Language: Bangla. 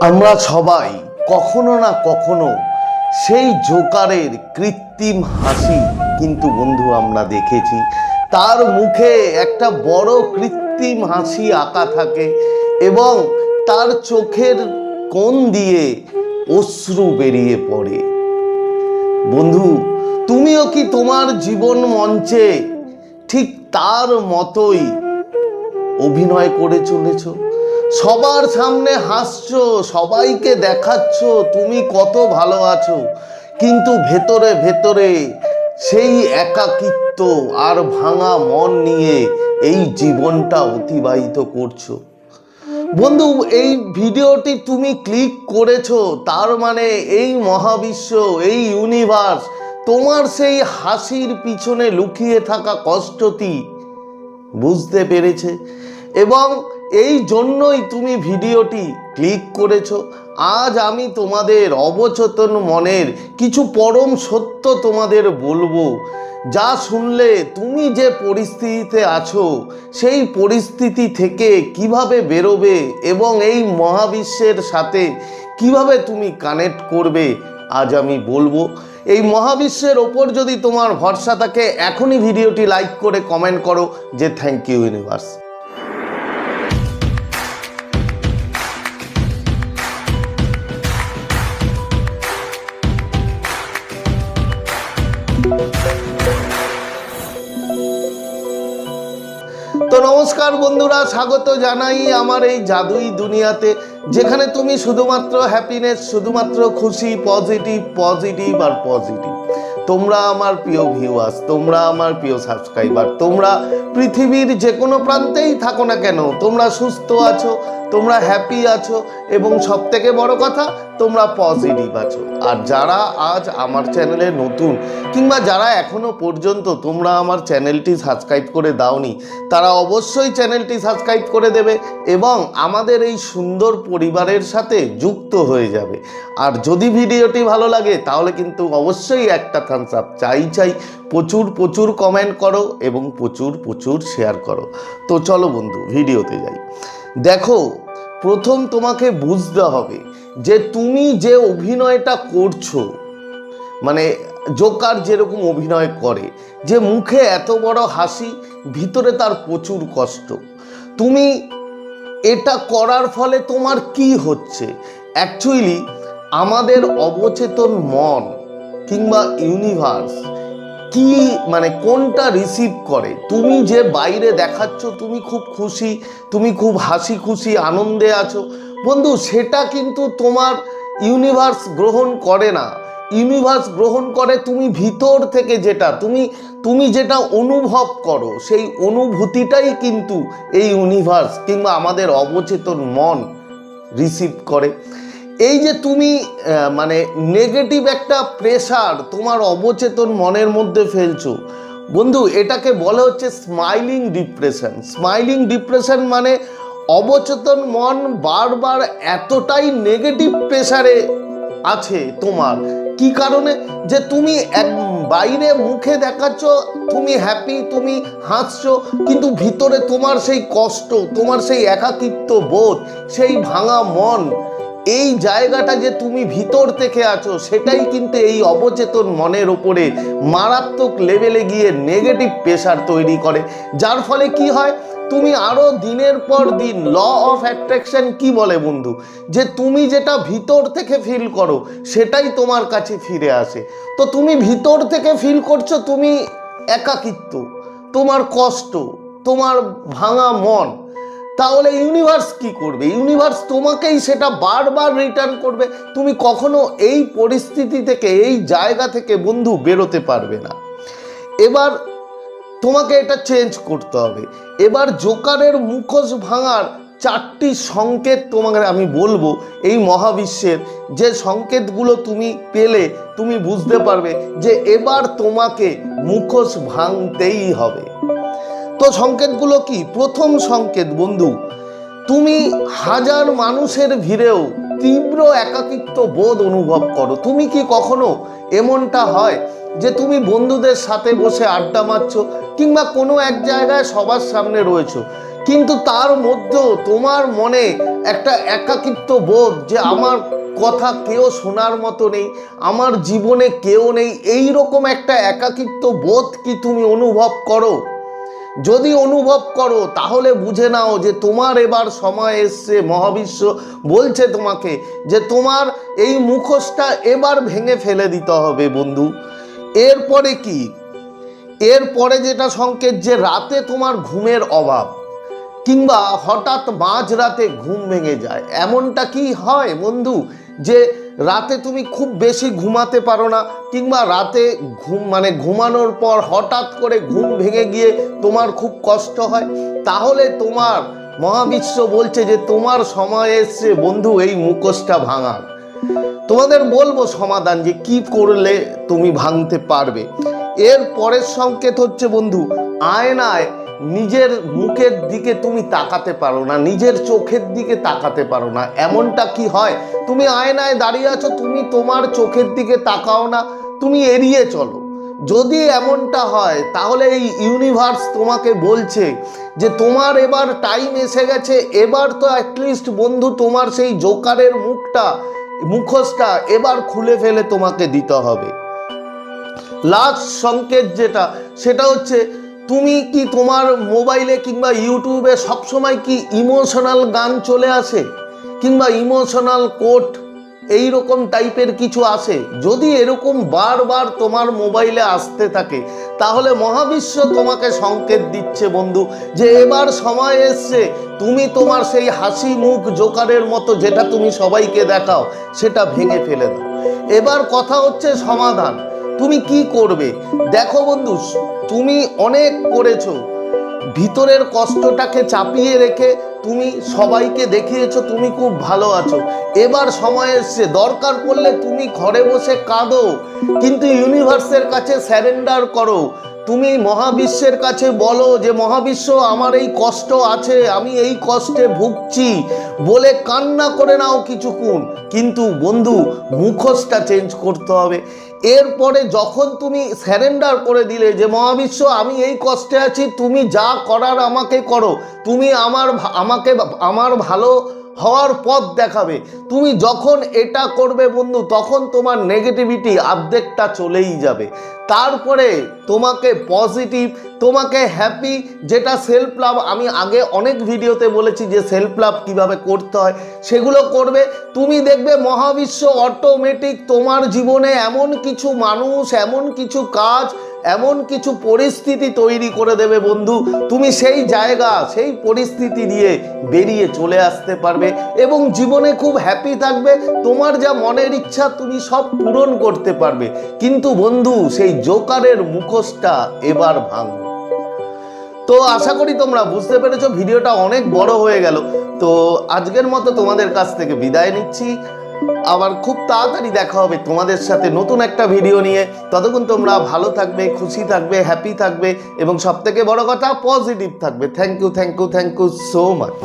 আমরা সবাই কখনো না কখনো সেই জোকারের কৃত্রিম হাসি কিন্তু বন্ধু আমরা দেখেছি। তার মুখে একটা বড় কৃত্রিম হাসি আঁকা থাকে এবং তার চোখের কোণ দিয়ে অশ্রু বেরিয়ে পড়ে। বন্ধু, তুমিও কি তোমার জীবন মঞ্চে ঠিক তার মতোই অভিনয় করে চলেছো? সবার সামনে হাসছো, সবাইকে দেখাচ্ছ তুমি কত ভালো আছো, কিন্তু ভেতরে ভেতরে সেই একাকিত্ব আর ভাঙা মন নিয়ে এই জীবনটা অতিবাহিত করছো। বন্ধু, এই ভিডিওটি তুমি ক্লিক করেছো, তার মানে এই মহাবিশ্ব, এই ইউনিভার্স তোমার সেই হাসির পিছনে লুকিয়ে থাকা কষ্টটি বুঝতে পেরেছে এবং এই জন্যই তুমি ভিডিওটি ক্লিক করেছো। আজ আমি তোমাদের অবচেতন মনের কিছু পরম সত্য তোমাদের বলবো, যা শুনলে তুমি যে পরিস্থিতিতে আছো সেই পরিস্থিতি থেকে কিভাবে বেরোবে এবং এই মহাবিশ্বের সাথে কিভাবে তুমি কানেক্ট করবে আজ আমি বলবো। এই মহাবিশ্বের ওপর যদি তোমার ভরসা থাকে, এখনই ভিডিওটি লাইক করে কমেন্ট করো যে থ্যাংক ইউ ইউনিভার্স। তো নমস্কার বন্ধুরা, স্বাগত জানাই আমার এই জাদুই দুনিয়াতে, যেখানে তুমি শুধুমাত্র হ্যাপিনেস, শুধুমাত্র খুশি, পজিটিভ পজিটিভ আর পজিটিভ। তোমরা আমার প্রিয় ভিউয়ার্স, তোমরা আমার প্রিয় সাবস্ক্রাইবার, তোমরা পৃথিবীর যে কোনো প্রান্তেই থাকো না কেন, তোমরা সুস্থ আছো, তোমরা হ্যাপি আছো এবং সবথেকে বড় কথা তোমরা পজিটিভ আছো। আর যারা আজ আমার চ্যানেলে নতুন কিংবা যারা এখনো পর্যন্ত তোমরা আমার চ্যানেলটি সাবস্ক্রাইব করে দাওনি, তারা অবশ্যই চ্যানেলটি সাবস্ক্রাইব করে দেবে এবং আমাদের এই সুন্দর পরিবারের সাথে যুক্ত হয়ে যাবে। আর যদি ভিডিওটি ভালো লাগে তাহলে কিন্তু অবশ্যই একটা থামস আপ চাই। প্রচুর প্রচুর কমেন্ট করো এবং প্রচুর প্রচুর শেয়ার করো। তো চলো বন্ধু, ভিডিওতে যাই। দেখো, প্রথম তোমাকে বুঝতে হবে যে তুমি যে অভিনয়টা করছো, মানে জোকার যেরকম অভিনয় করে, যে মুখে এত বড় হাসি, ভিতরে তার প্রচুর কষ্ট। তুমি এটা করার ফলে তোমার কি হচ্ছে? অ্যাকচুয়ালি আমাদের অবচেতন মন কিংবা ইউনিভার্স কি মানে কোনটা রিসিভ করে? তুমি যে বাইরে দেখাচ্ছ তুমি খুব খুশি, তুমি খুব হাসি খুশি আনন্দে আছো, বন্ধু, সেটা কিন্তু তোমার ইউনিভার্স গ্রহণ করে না। ইউনিভার্স গ্রহণ করে তুমি ভিতর থেকে যেটা তুমি যেটা অনুভব করো, সেই অনুভূতিটাই কিন্তু এই ইউনিভার্স কিংবা আমাদের অবচেতন মন রিসিভ করে। এই যে তুমি মানে নেগেটিভ একটা প্রেশার তোমার অবচেতন মনের মধ্যে ফেলছো, বন্ধু, এটাকে বলা হচ্ছে স্মাইলিং ডিপ্রেশন। স্মাইলিং ডিপ্রেশন মানে অবচেতন মন বারবার এতটাই নেগেটিভ প্রেশারে আছে তোমার। কি কারণে? যে তুমি বাইরে মুখে দেখাচ্ছ তুমি হ্যাপি, তুমি হাসছো, কিন্তু ভিতরে তোমার সেই কষ্ট, তোমার সেই একাকিত্ব বোধ, সেই ভাঙা মন, এই জায়গাটা যে তুমি ভিতর থেকে আছো, সেটাই কিন্তু এই অবচেতন মনের ওপরে মারাত্মক লেভেলে গিয়ে নেগেটিভ প্রেশার তৈরি করে। যার ফলে কি হয়, তুমি আরো দিনের পর দিন, ল অফ অ্যাট্রাকশন কি বলে বন্ধু, যে তুমি যেটা ভিতর থেকে ফিল করো সেটাই তোমার কাছে ফিরে আসে। তো তুমি ভিতর থেকে ফিল করছো তুমি একাকিত্ব, তোমার কষ্ট, তোমার ভাঙা মন, তাহলে ইউনিভার্স কি করবে? ইউনিভার্স তোমাকেই সেটা বারবার রিটার্ন করবে। তুমি কখনো এই পরিস্থিতি থেকে, এই জায়গা থেকে বন্ধু বেরোতে পারবে না। এবার তোমাকে এটা চেঞ্জ করতে হবে। এবার জোকারের মুখোশ ভাঙার 4টি সংকেত তোমাকে আমি বলবো, এই মহাবিশ্বের যে সংকেতগুলো তুমি পেলে তুমি বুঝতে পারবে যে এবার তোমাকে মুখোশ ভাঙতেই হবে। তো সংকেতগুলো কি? প্রথম সংকেত বন্ধু, তুমি হাজার মানুষের ভিড়েও তীব্র একাকিত্ব বোধ অনুভব করো। তুমি কি কখনো এমনটা হয় যে তুমি বন্ধুদের সাথে বসে আড্ডা মারছো কিংবা কোনো এক জায়গায় সবার সামনে রয়েছো, কিন্তু তার মধ্যেও তোমার মনে একটা একাকিত্ব বোধ, যে আমার কথা কেউ শোনার মতো নেই, আমার জীবনে কেউ নেই, এই রকম একটা একাকিত্ব বোধ কি তুমি অনুভব করো? যদি অনুভব করো তাহলে বুঝে নাও যে তোমার এবার সময় এসছে। মহাবিশ্ব বলছে তোমাকে যে তোমার এই মুখোশটা এবার ভেঙে ফেলে দিতে হবে বন্ধু। এরপরে কি? এরপরে যেটা সংকেত, যে রাতে তোমার ঘুমের অভাব, কিংবা হঠাৎ মাঝরাতে ঘুম ভেঙে যায়। এমনটা কি হয় বন্ধু যে রাতে তুমি খুব বেশি ঘুমাতে পারো না, কিংবা রাতে ঘুমানোর পর হঠাৎ করে ঘুম ভেঙে গিয়ে তোমার খুব কষ্ট হয়? তাহলে তোমার মহাবিশ্ব বলছে যে তোমার সময় এসছে বন্ধু এই মুখোশটা ভাঙার। তোমাদের বলবো সমাধান যে কি করলে তুমি ভাঙতে পারবে। এর পরের সংকেত হচ্ছে বন্ধু, আয়নায় নিজের মুখের দিকে তুমি তাকাতে পারো না, নিজের চোখের দিকে তাকাতে পারো না। এমনটা কি হয়? তুমি আয়নায় দাঁড়িয়ে আছো, তুমি তোমার চোখের দিকে তাকাও না, তুমি এড়িয়ে চলো। যদি এমনটা হয় তাহলে এই ইউনিভার্স তোমাকে বলছে যে তোমার এবার টাইম এসে গেছে। এবার তো অ্যাটলিস্ট বন্ধু তোমার সেই জোকারের মুখোশটা এবার খুলে ফেলে তোমাকে দিতে হবে। লাস্ট সংকেত যেটা, সেটা হচ্ছে তুমি কি তোমার মোবাইলে কিংবা ইউটিউবে সবসময় কি ইমোশনাল গান চলে আসে, কিংবা ইমোশনাল কোট এই রকম টাইপের কিছু আসে? যদি এরকম বারবার তোমার মোবাইলে আসতে থাকে তাহলে মহাবিশ্ব তোমাকে সংকেত দিচ্ছে বন্ধু যে এবার সময় এসছে তুমি তোমার সেই হাসি মুখ জোকারের মতো যেটা তুমি সবাইকে দেখাও সেটা ভেঙে ফেলে দাও। এবার কথা হচ্ছে সমাধান, তুমি কি করবে? দেখো বন্ধু, তুমি অনেক করেছো, ভিতরের কষ্টটাকে চাপিয়ে রেখে তুমি সবাইকে দেখিয়েছো তুমি খুব ভালো আছো। এবার সময় এসছে, দরকার পড়লে তুমি ঘরে বসে কাঁদো, কিন্তু ইউনিভার্সের কাছে স্যারেন্ডার করো। তুমি মহাবিশ্বের কাছে বলো যে মহাবিশ্ব আমার এই কষ্ট আছে, আমি এই কষ্টে ভুগছি বলে কান্না করে নাও কিছুক্ষণ। কিন্তু বন্ধু মুখোশটা চেঞ্জ করতে হবে। এরপরে যখন তুমি স্যারেন্ডার করে দিলে যে মহাবিশ্ব আমি এই কষ্টে আছি, তুমি যা করার আমাকে করো, তুমি আমার ভালো হওয়ার পথ দেখাবে, তুমি যখন এটা করবে বন্ধু তখন তোমার নেগেটিভিটি অর্ধেকটা চলেই যাবে। তারপরে তোমাকে পজিটিভ, তোমাকে হ্যাপি, যেটা সেলফ লাভ, আমি আগে অনেক ভিডিওতে বলেছি যে সেলফ লাভ কীভাবে করতে হয়, সেগুলো করবে। তুমি দেখবে মহাবিশ্ব অটোমেটিক তোমার জীবনে এমন কিছু মানুষ, এমন কিছু কাজ, এমন কিছু পরিস্থিতি তৈরি করে দেবে বন্ধু, তুমি সেই জায়গা সেই পরিস্থিতি দিয়ে বেরিয়ে চলে আসতে পারবে এবং জীবনে খুব হ্যাপি থাকবে। তোমার যা মনের ইচ্ছা তুমি সব পূরণ করতে পারবে। কিন্তু বন্ধু সেই জোকারের মুখোশটা এবার ভাঙো। তো আশা করি তোমরা বুঝতে পেরেছো, ভিডিওটা অনেক বড় হয়ে গেল। তো আজকের মতো তোমাদের কাছ থেকে বিদায় নিচ্ছি। আবার খুব তাড়াতাড়ি দেখা হবে তোমাদের সাথে নতুন একটা ভিডিও নিয়ে। ততক্ষণ তোমরা ভালো থাকবে, খুশি থাকবে, হ্যাপি থাকবে এবং সবথেকে বড় কথা পজিটিভ থাকবে। Thank you so much.